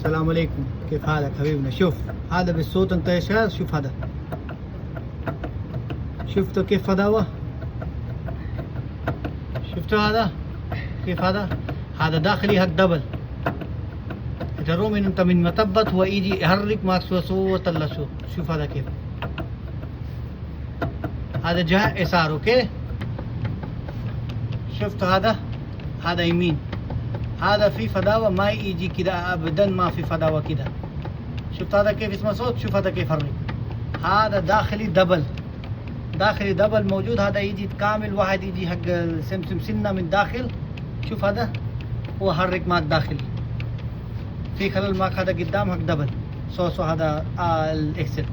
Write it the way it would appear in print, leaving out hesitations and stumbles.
السلام عليكم، كيف حالك حبيبنا؟ شوف هذا بالصوت انت يا شباب، شوف هذا، شفتوا كيف فداوة؟ شفتوا هذا كيف هذا داخلي هك دبل. ترى من انت من مطبط هو يجي يحرك معك سو طلع شوف هذا كيف. هذا جهة يسار، اوكي؟ شفتوا هذا يمين. هذا في فداوة ما يجي كده ابدا، ما في فداوة كده. شفت هذا كيف اسمه صوت؟ شوف هذا كيف يحرك. هذا داخلي دبل موجود. هذا يجي كامل، واحد يجي حق السمسم سنة من داخل. شوف هذا هو حرك معك داخلي، في خلل معك. هذا قدام حق دبل. هذا الاكسل.